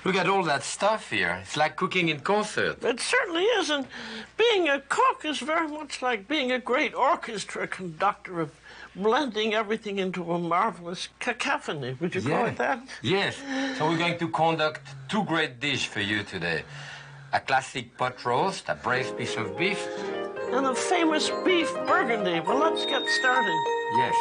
Look at all that stuff here. It's like cooking in concert. It certainly is, and being a cook is very much like being a great orchestra conductor of blending everything into a marvelous cacophony. Would you call it that? Yes. So we're going to conduct two great dishes for you today. A classic pot roast, a braised piece of beef. And the famous beef burgundy. Well, let's get started. Yes.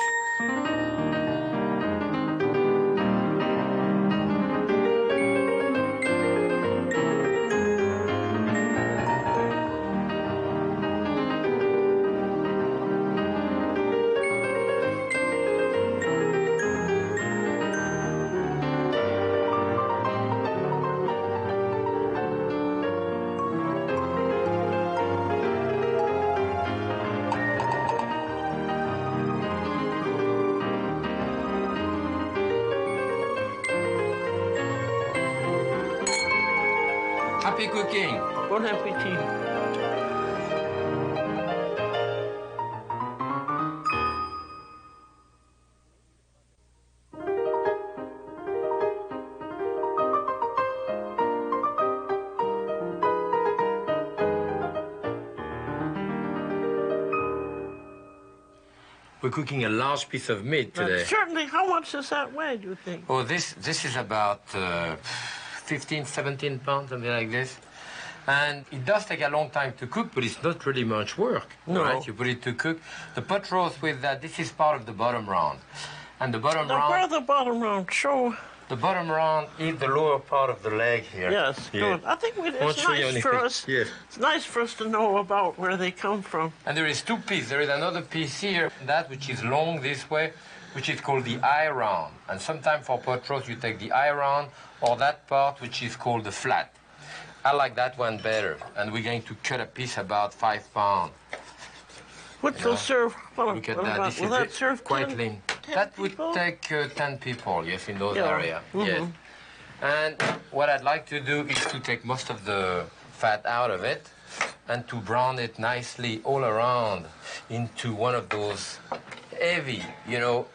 Happy cooking. Bon appetit. We're cooking a large piece of meat today. Certainly. How much does that weigh, do you think? Oh, this is about 15, 17 pounds, something like this. And it does take a long time to cook, but it's not really much work. No. Right? You put it to cook. The pot roast with that, this is part of the bottom round. And the bottom Now, round... where the bottom round? Show. The bottom round is the lower part of the leg here. Yes, good. I think it's nice for us. Yes. It's nice for us to know about where they come from. And there is two pieces. There is another piece here, that which is long this way, which is called the eye round. And sometimes for pot roast, you take the eye round or that part which is called the flat. I like that one better. And we're going to cut a piece about 5 pounds. Which will serve... Well, look at that. Will that serve quite lean. That would take 10 people, yes, in those areas. Yes. And what I'd like to do is to take most of the fat out of it and to brown it nicely all around into one of those heavy, you know,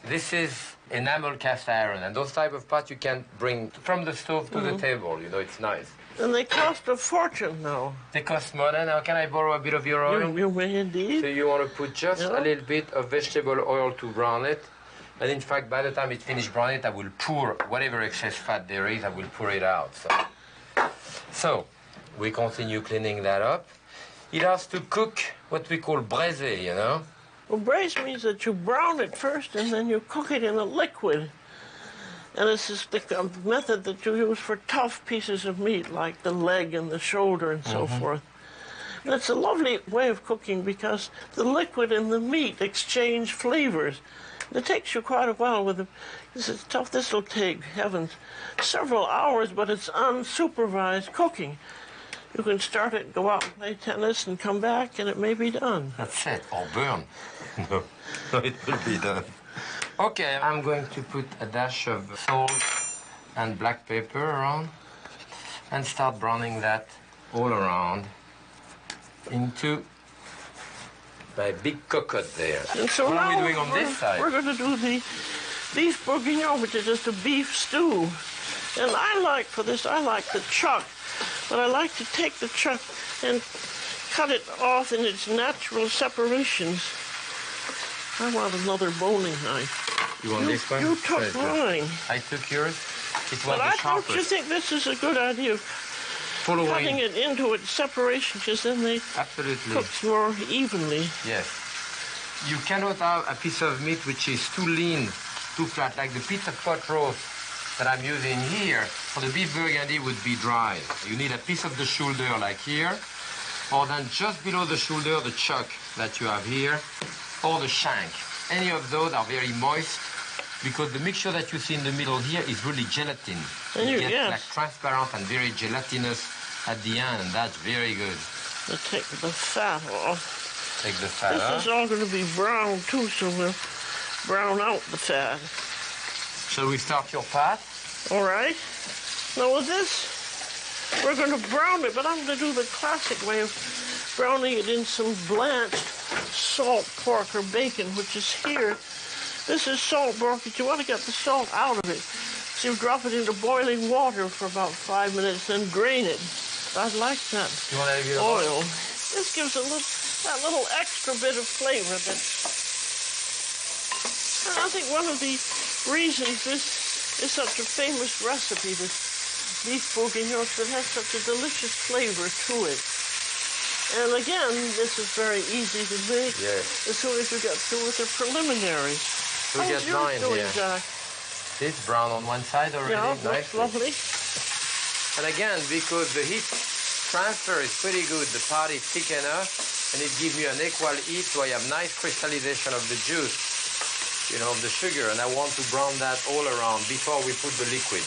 this is enamel cast iron, and those type of pots you can bring from the stove to the table, you know, it's nice. And they cost a fortune now. They cost money. Now, can I borrow a bit of your oil? You may indeed. So you want to put just a little bit of vegetable oil to brown it. And in fact, by the time it's finished browning it, I will pour whatever excess fat there is, I will pour it out. So we continue cleaning that up. It has to cook what we call braisé, you know? Well, braise means that you brown it first and then you cook it in a liquid. And this is the method that you use for tough pieces of meat, like the leg and the shoulder and so forth. And it's a lovely way of cooking because the liquid and the meat exchange flavors. It takes you quite a while with it. This is tough. This will take, heavens, several hours, but it's unsupervised cooking. You can start it, go out and play tennis, and come back, and it may be done. That's it, or burn. No, it will be done. Okay, I'm going to put a dash of salt and black pepper around and start browning that all around into my big cocotte there. And so what now are we doing on this side? We're going to do the beef bourguignon, which is just a beef stew. And I like, for this, I like the chuck. But I like to take the chuck and cut it off in its natural separations. I want another boning knife. You want this one? You took mine. I took yours. It was But don't you think this is a good idea of cutting it into its separations, because then they cook more evenly? Yes. You cannot have a piece of meat which is too lean, too flat, like the piece of pot roast that I'm using here. For the beef burgundy would be dry. You need a piece of the shoulder like here, or then just below the shoulder, the chuck that you have here, or the shank. Any of those are very moist because the mixture that you see in the middle here is really gelatin. You get like transparent and very gelatinous at the end, and that's very good. I'll take the fat off. Take the fat off. This is all going to be brown too, so we'll brown out the fat. Shall we start your pot? All right. Now with this, we're going to brown it, but I'm going to do the classic way of browning it in some blanched salt pork or bacon, which is here. This is salt pork, but you want to get the salt out of it. you drop it into boiling water for about 5 minutes, then drain it. I like that You want to have your oil. This gives that little extra bit of flavor. And I think one of the reasons this is such a famous recipe, this beef bourguignon, is that it has such a delicious flavor to it. And again, this is very easy to make as soon as you get through with the preliminaries. Look at mine here. Jacques? It's brown on one side already. Yeah, nice. lovely. And again, because the heat transfer is pretty good, the pot is thick enough, and it gives me an equal heat, so I have nice crystallization of the juice, you know, of the sugar, and I want to brown that all around before we put the liquid.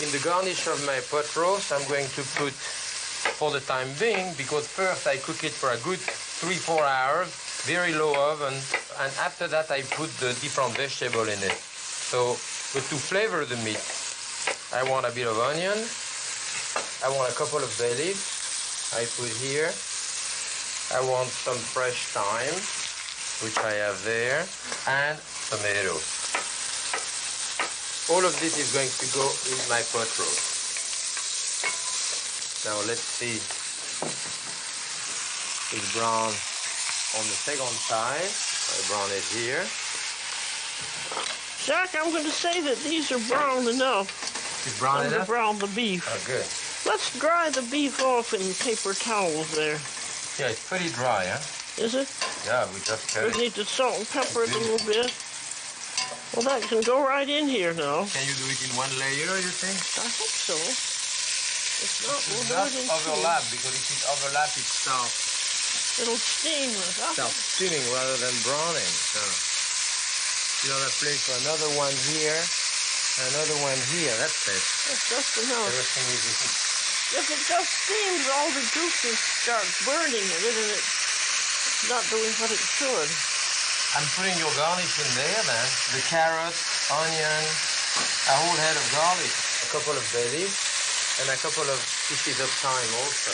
In the garnish of my pot roast, I'm going to put, for the time being, because first I cook it for a good 3-4 hours, very low oven, and after that I put the different vegetable in it. So, but to flavor the meat, I want a bit of onion, I want a couple of bay leaves, I put here, I want some fresh thyme, which I have there, and tomatoes. All of this is going to go in my pot roast. Now let's see, it's brown on the second side. I brown it here. Jacques, I'm going to say that these are brown enough. It's brown enough? To brown the beef. Oh, good. Let's dry the beef off in paper towels there. Yeah, it's pretty dry, huh? Is it? Yeah, we just cut it. We need to salt and pepper it a little bit. Well, that can go right in here now. Can you do it in one layer, you think? I hope so. If not, we'll do not it in overlap, because if it overlap, it starts It'll steam. steaming rather than browning. So you have a place for another one here, another one here. That's it. That's just enough. Everything is If it just steams, all the juices start burning in it, and it's not doing what it should. I'm putting your garlic in there then. The carrots, onion, a whole head of garlic, a couple of bay leaves, and a couple of pieces of thyme also.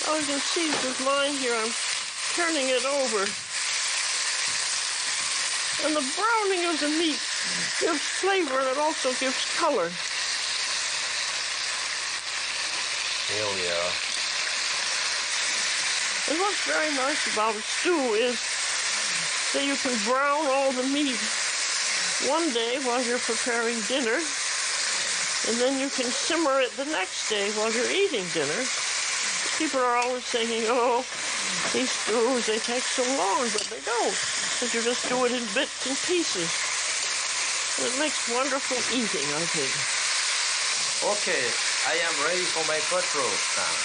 Oh, you can see with mine here, I'm turning it over. And the browning of the meat gives flavor and it also gives color. Here we are. And what's very nice about a stew is that you can brown all the meat one day while you're preparing dinner, and then you can simmer it the next day while you're eating dinner. People are always thinking, oh, these stews, they take so long, but they don't, because you just do it in bits and pieces. And it makes wonderful eating, I think. Okay, I am ready for my pot roast now.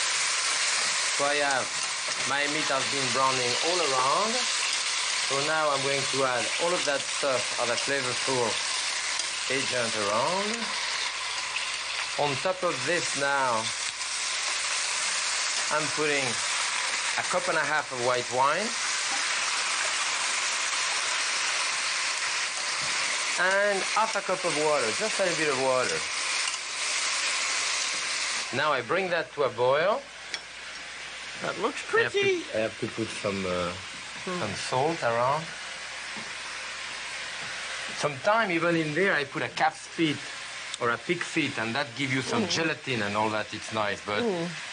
So I have, my meat has been browning all around. So now I'm going to add all of that stuff, of the flavorful agent around. On top of this now, I'm putting a cup and a half of white wine and half a cup of water, just a little bit of water. Now I bring that to a boil. That looks pretty. I have to put some salt around. Sometimes even in there I put a calf's feet or a pig feet, and that gives you some gelatin and all that. It's nice, but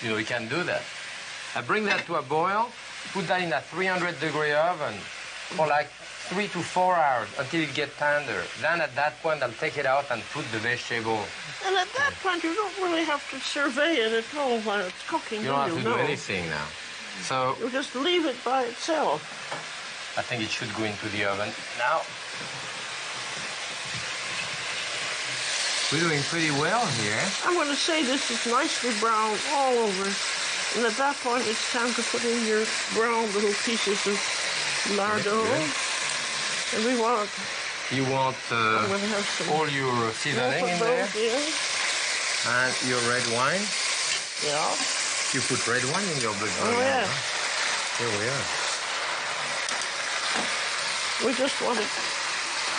you know, you can do that. I bring that to a boil, put that in a 300-degree oven for like 3 to 4 hours until it gets tender. Then at that point, I'll take it out and put the vegetable. And at that point, you don't really have to survey it at all while it's cooking. You don't have to do anything now. So you just leave it by itself. I think it should go into the oven now. We're doing pretty well here. I'm going to say this is nicely browned all over. And at that point, it's time to put in your browned little pieces of lardo. And we want... You want I'm going to have some all your seasoning in there? Yeah. And your red wine? Yeah. You put red wine in your bourguignon? Oh, yeah. Huh? Here we are. We just want it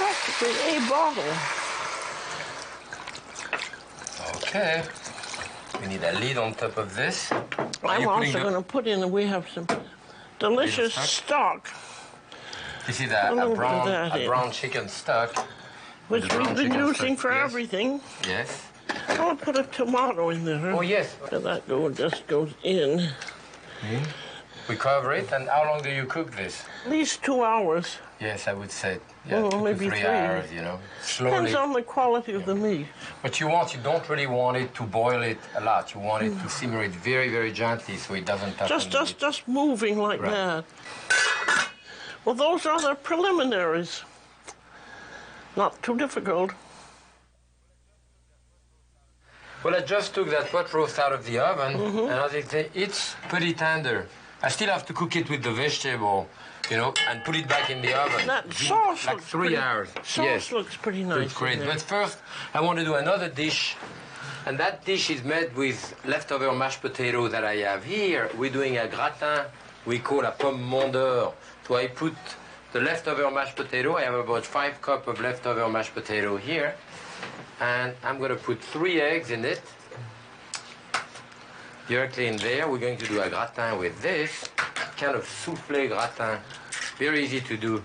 practically a bottle. Okay. We need a lid on top of this. I'm also going to put in, we have some delicious stock. This is a brown chicken stock. Which we've been using for everything. Yes. I'll put a tomato in there. Oh, yes. So that just goes in. We cover it, and how long do you cook this? At least 2 hours. Yes, I would say, yeah, 2 maybe to 3 3 hours, you know, slowly. Depends on the quality of the meat. But you don't really want it to boil it a lot. You want it to simmer it very, very gently so it doesn't touch Just moving like that. Well, those are the preliminaries. Not too difficult. Well, I just took that pot roast out of the oven, and as I say, it's pretty tender. I still have to cook it with the vegetable, you know, and put it back in the oven. That sauce like looks 3 hours. Sauce looks pretty nice. It's great. But first, I want to do another dish, and that dish is made with leftover mashed potato that I have here. We're doing a gratin we call a pomme mondeur. So I put the leftover mashed potato. I have about 5 cups of leftover mashed potato here. And I'm going to put 3 eggs in it. Directly in there, we're going to do a gratin with this. Kind of soufflé gratin. Very easy to do.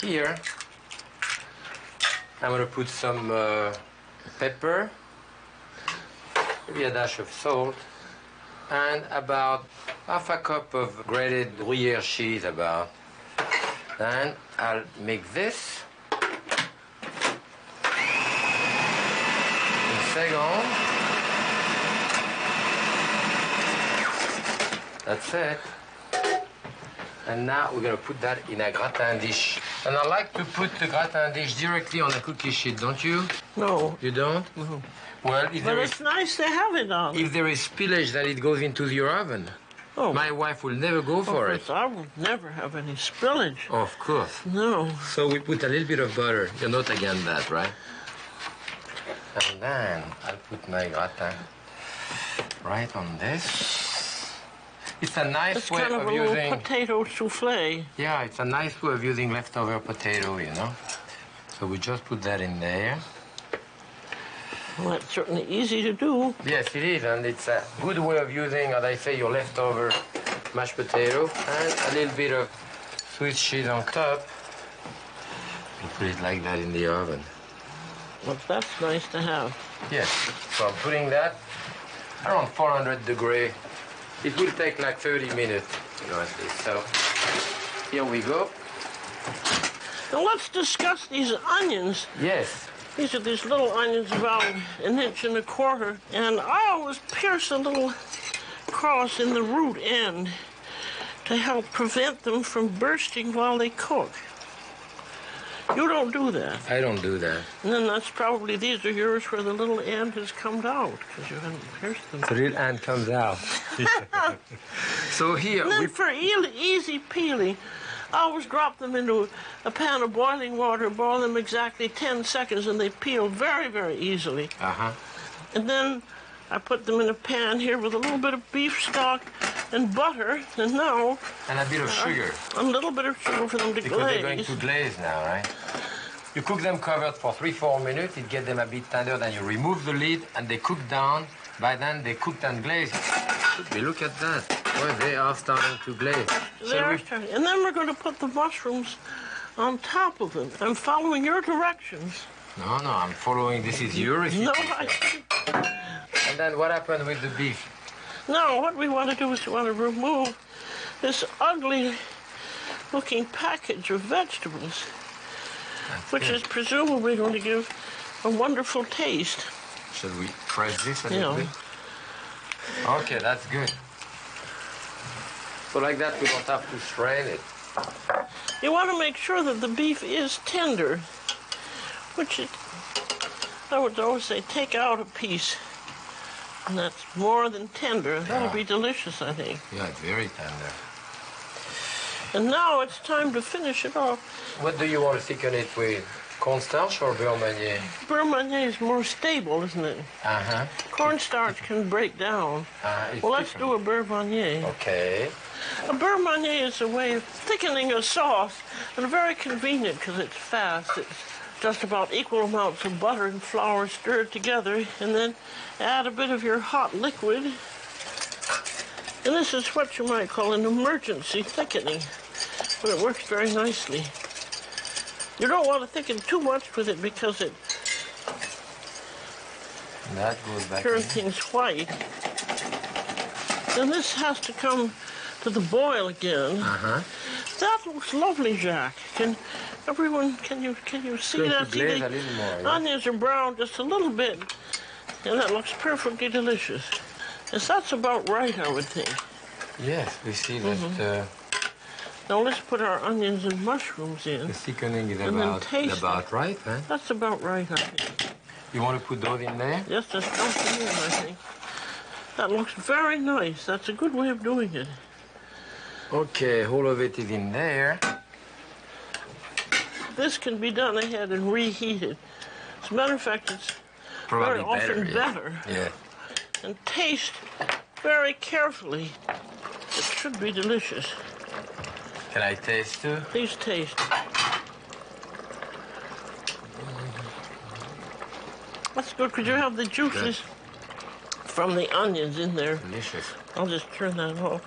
Here, I'm going to put some pepper, maybe a dash of salt, and about half a cup of grated Gruyere cheese about. Then I'll make this. Second. That's it. And now we're going to put that in a gratin dish. And I like to put the gratin dish directly on a cookie sheet, don't you? No. You don't? No. Well, But it's nice to have it on. If there is spillage, then it goes into your oven. Oh. My wife will never go for it. I will never have any spillage. Of course. No. So we put a little bit of butter. You're not against that, right? And then I'll put my gratin right on this. It's a nice way kind of using... little potato souffle. Yeah, it's a nice way of using leftover potato, you know. So we just put that in there. Well, that's certainly easy to do. Yes, it is, and it's a good way of using, as I say, your leftover mashed potato and a little bit of Swiss cheese on top. You put it like that in the oven. Well, that's nice to have. Yes, so I'm putting that around 400 degrees. It will take like 30 minutes, you know, at least. So here we go. Now let's discuss these onions. Yes. These are these little onions about 1.25 inches, and I always pierce a little cross in the root end to help prevent them from bursting while they cook. You don't do that. I don't do that. And then that's probably, these are yours where the little end has come out, because you haven't pierced them. The little end comes out. So here... And then for easy peeling, I always drop them into a pan of boiling water, boil them exactly 10 seconds, and they peel very, very easily. Uh-huh. And then I put them in a pan here with a little bit of beef stock and butter, and now... And a bit of sugar. A little bit of sugar for them to glaze. Because they're going to glaze now, right? You cook them covered for 3-4 minutes, it gets them a bit tender, then you remove the lid, and they cook down. By then, they cooked and glazed. Look at that. Well, they are starting to glaze. And then we're going to put the mushrooms on top of them. I'm following your directions. No, I'm following. This is your recipe. No, And then what happened with the beef? Now, what we want to do is we want to remove this ugly-looking package of vegetables, which is presumably going to give a wonderful taste. Should we press this a little bit? Okay, that's good. So like that, we don't have to strain it. You want to make sure that the beef is tender, which I would always say, take out a piece. And that's more than tender. That'll be delicious, I think. Yeah, it's very tender. And now it's time to finish it off. What do you want to thicken it with? Cornstarch or beurre manier? Beurre manier is more stable, isn't it? Uh-huh. Cornstarch can break down. Well, let's do a beurre manier. Okay. A beurre manier is a way of thickening a sauce, and very convenient because it's fast. It's just about equal amounts of butter and flour stirred together, and then add a bit of your hot liquid. And this is what you might call an emergency thickening, but it works very nicely. You don't want to thicken too much with it because it That goes back turns in. things white. Then this has to come to the boil again. Uh-huh. That looks lovely, Jacques. Can everyone, can you see Going that? to glaze See, a little more, yeah? onions are brown just a little bit, and that looks perfectly delicious. Yes, that's about right, I would think. Yes, we see that Now let's put our onions and mushrooms in. the thickening is And then taste about right, huh? That's about right, I think. You want to put those in there? Yes, just dump them in, I think. That looks very nice. That's a good way of doing it. Okay, all of it is in there. This can be done ahead and reheated. As a matter of fact, it's Probably very often better. better. Yeah. And taste very carefully. It should be delicious. Can I taste too? Please taste. That's good. Could you have the juices from the onions in there? Delicious. I'll just turn that off.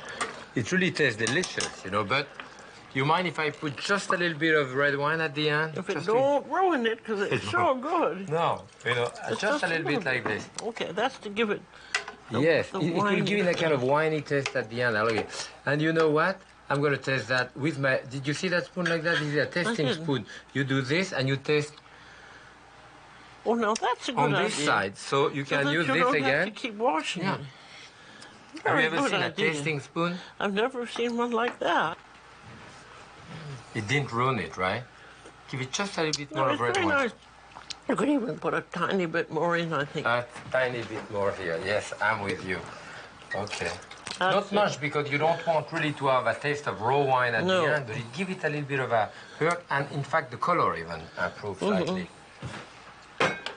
It really tastes delicious, you know, but you mind if I put just a little bit of red wine at the end? If it Just don't ruin it, because it's It so won't. good. No, you know, It's just a little bit little like this. Okay, that's to give it. Yes, the it will winey give it a kind of taste. winey taste at the end. I like it. And you know what? I'm going to taste that with my... Did you see that spoon like that? This is a tasting didn't. spoon. You do this and you taste Oh, now that's a good on idea. this side. So you So can that use you this don't again. have to keep washing Yeah. it. Have Very you ever good seen a idea. tasting spoon? I've never seen one like that. It didn't ruin it, right? Give it just a little bit No, more it's of red very wine. nice. You could even put a tiny bit more in, I think. A tiny bit more here. Yes, I'm with you. Okay. That's Not it. much, because you don't want really to have a taste of raw wine at No. the end, but it give it a little bit of a hurt, and in fact the color even improves slightly.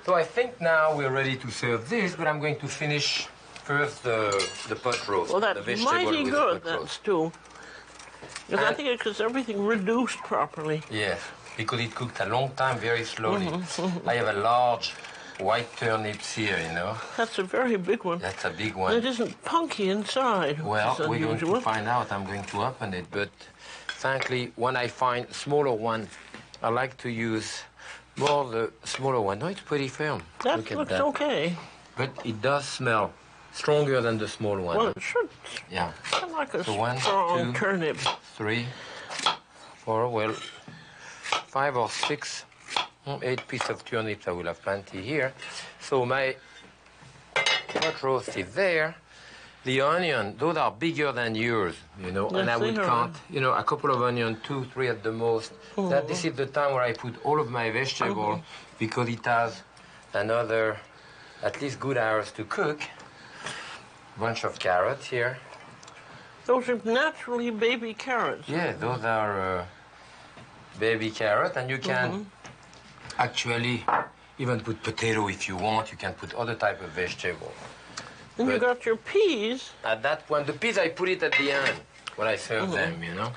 So I think now we're ready to serve this, but I'm going to finish first the pot roast. Well, the that's vegetable mighty with good, the pot that roast. stew. Because I And- think it's because everything reduced properly. Yes, because it cooked a long time very slowly. I have a large white turnips here, you know. That's a very big one. That's a big And one. it isn't punky inside, which Well, is we're going unusual. to find out. I'm going to open it, but frankly, when I find smaller one, I like to use more the smaller one. No, it's pretty firm. That Look at looks that. okay. But it does smell stronger than the small one. Well, it should. Yeah. I like a So 1, strong 2, turnip. 3, 4, well, 5 or 6, 8 pieces of turnips. I will have plenty here. So my pot roast is there. The onion, those are bigger than yours, you know, and Yes, I would they are. count, you know, a couple of onions, 2, 3 at the most. That this is the time where I put all of my vegetable because it has another, at least good hours to cook. Bunch of carrots here. Those are naturally baby carrots. Yeah, those are baby carrot, and you can actually even put potato if you want. You can put other type of vegetable. And you But- got your peas. At that point, the peas I put it at the end when I serve them, you know.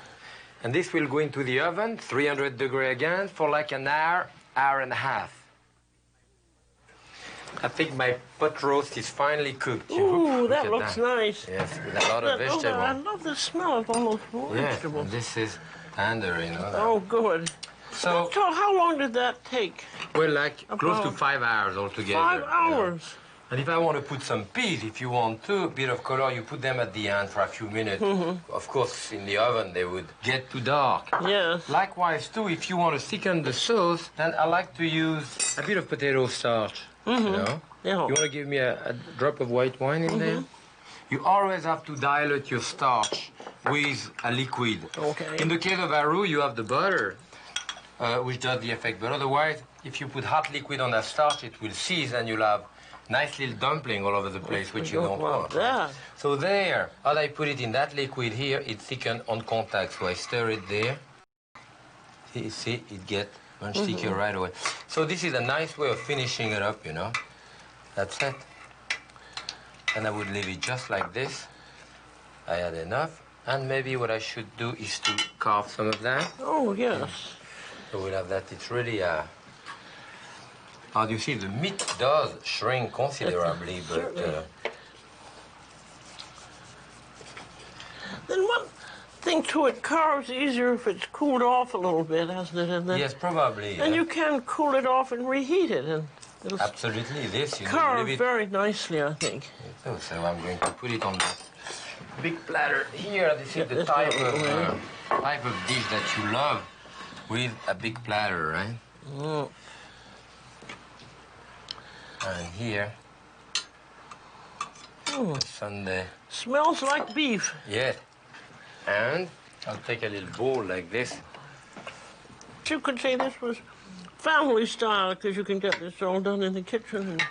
And this will go into the oven, 300 degree again, for like an hour, hour and a half. I think my pot roast is finally cooked. You Ooh, look that at looks nice. Yes, with a lot of I vegetable. love the smell of all those Yes, vegetables. and this is tender, you know. Oh, good. So, So how long did that take? we're like close to About 5 hours altogether. 5 you know. hours. And if I want to put some peas, if you want to, a bit of color, you put them at the end for a few minutes. Of course, in the oven, they would get too dark. Yes. Likewise, too, if you want to thicken the sauce, then I like to use a bit of potato starch. You know? Yeah. You want to give me a drop of white wine in there? You always have to dilute your starch with a liquid. Okay. In the case of Aru, you have the butter, which does the effect. But otherwise, if you put hot liquid on that starch, it will seize and you'll have nice little dumpling all over the place, which you don't want. that. So there, as I put it in that liquid here, it thickens on contact. So I stir it there. See, it gets much thicker right away. So this is a nice way of finishing it up, you know. That's it. And I would leave it just like this. I had enough. And maybe what I should do is to carve some of that. Oh, yes. So we'll have that. It's really how do you see, the meat does shrink considerably, but Certainly. Then one thing thing to it, carves easier if it's cooled off a little bit, hasn't it? And then, Yes, probably. and you can cool it off and reheat it, and it'll absolutely, this you carve leave it. very nicely, I think. So I'm going to put it on the big platter here. This is the type of dish that you love with a big platter, right? Mm. And here, Sunday. Smells like beef. Yes. And I'll take a little bowl like this. You could say this was family style because you can get this all done in the kitchen. And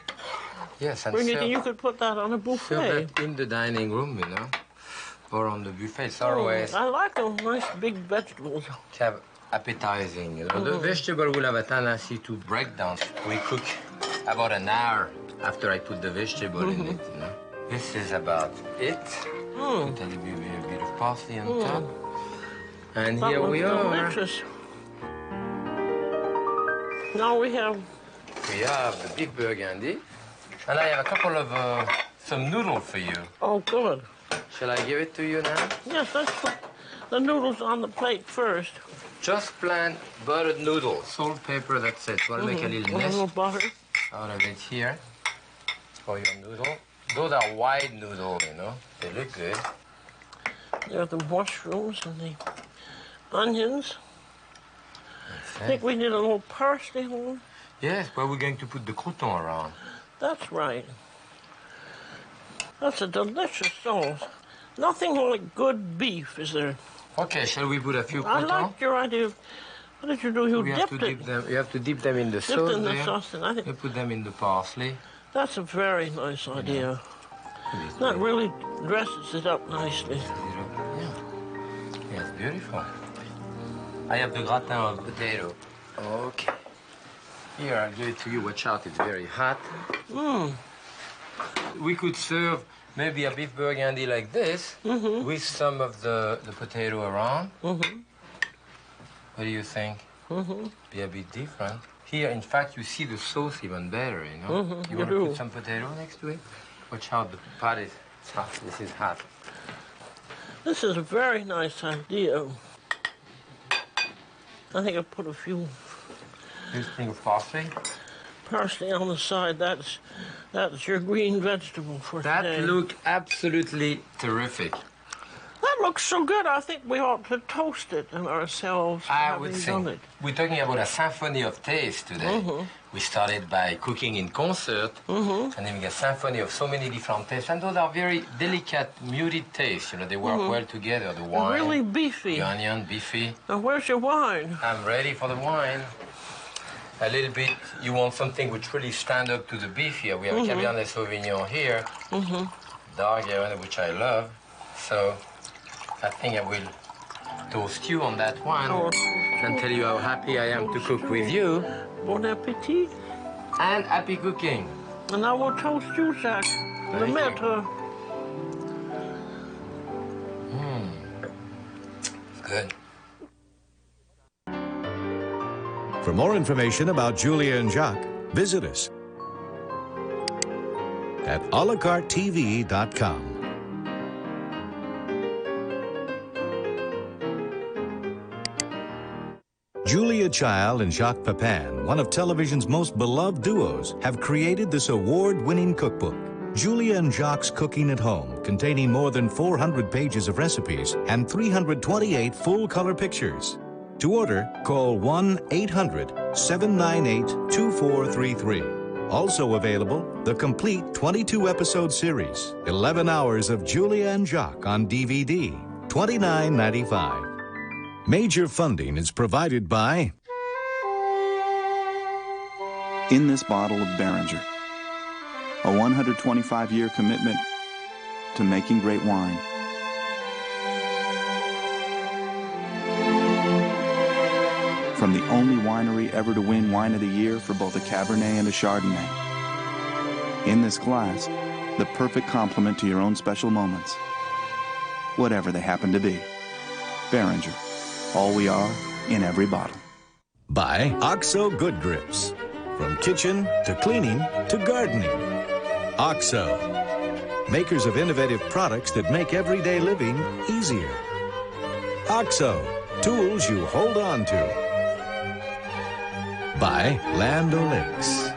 yes, and bring it, and you could put that on a buffet. serve that in the dining room, you know, or on the buffet. It's always I like those nice big vegetables. have appetizing. You know, the vegetable will have a tendency to break down. We cook about an hour after I put the vegetable in it. You know, this is about it. Put a little bit of parsley on top, and That here looks we are. delicious. Now we have the beef burgundy, and I have a couple of some noodles for you. oh good. Shall I give it to you now? Yes, let's put the noodles on the plate first. Just plain buttered noodles. Salt, pepper, that's it. We'll make a little A nest little butter. out of it here for your noodle. Those are wide noodles, you know. They look good. There are the mushrooms and the onions. I think we need a little parsley. Yes, where we're going to put the crouton around. That's right. That's a delicious sauce. Nothing like good beef, is there? Okay, shall we put a few I croutons? liked your idea of, what did you do? You We have dipped to it. dip them. You have to dip them in the Dipped sauce in the there. sauce, and I You think put them in the parsley. that's a very nice idea. That really dresses it up nicely. Yeah. Yes, beautiful. I have the gratin of potato. Okay. Here, I'll give it to you. Watch out, it's very hot. We could serve maybe a beef burgundy like this with some of the potato around. What do you think? Be a bit different. Here, in fact, you see the sauce even better, you know? You want to put some potato next to it? Watch out, the pot is hot. This is hot. This is a very nice idea. I think I'll put a few This thing of parsley. parsley on the side. That's your green vegetable for today. That look absolutely terrific. That looks so good. I think we ought to toast it and ourselves. I would having done say it. we're talking about a symphony of taste today. We started by cooking in concert and having a symphony of so many different tastes. And those are very delicate, muted tastes. You know, they work well together. The wine, Really beefy. the onion, beefy. Now, where's your wine? I'm ready for the wine. A little bit, you want something which really stand up to the beef here. We have a Cabernet Sauvignon here, dark Cabernet, which I love. So I think I will toast you on that one and tell you how happy I am to cook with you. Bon appetit. And happy cooking. And I will toast you, Jacques. Le Thank you. maître. Good. For more information about Julia and Jacques, visit us at alacartetv.com. Julia Child and Jacques Pepin, one of television's most beloved duos, have created this award-winning cookbook, Julia and Jacques Cooking at Home, containing more than 400 pages of recipes and 328 full-color pictures. To order, call 1-800-798-2433. Also available, the complete 22-episode series, 11 hours of Julia and Jacques on DVD, $29.95. Major funding is provided by In this bottle of Beringer, a 125-year commitment to making great wine. From the only winery ever to win Wine of the Year for both a Cabernet and a Chardonnay. In this glass, the perfect complement to your own special moments, whatever they happen to be. Beringer, all we are in every bottle. by OXO Good Grips. From kitchen to cleaning to gardening. OXO, makers of innovative products that make everyday living easier. OXO, tools you hold on to. By Land O'Lakes,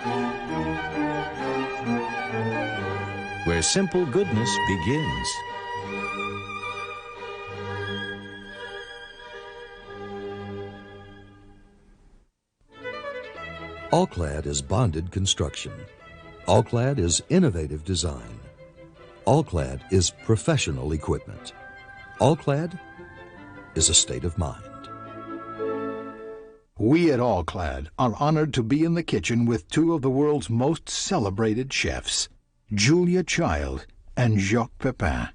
where simple goodness begins. All-Clad is bonded construction. All-Clad is innovative design. All-Clad is professional equipment. All-Clad is a state of mind. We at All-Clad are honored to be in the kitchen with two of the world's most celebrated chefs, Julia Child and Jacques Pepin.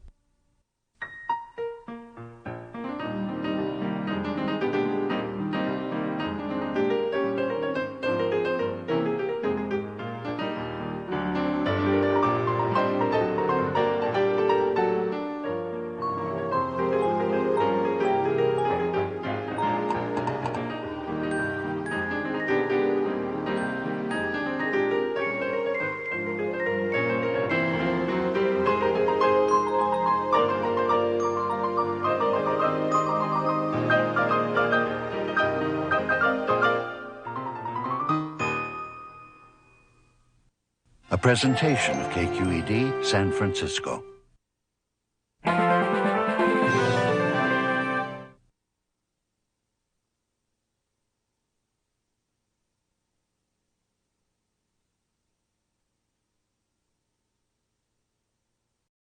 A presentation of KQED San Francisco.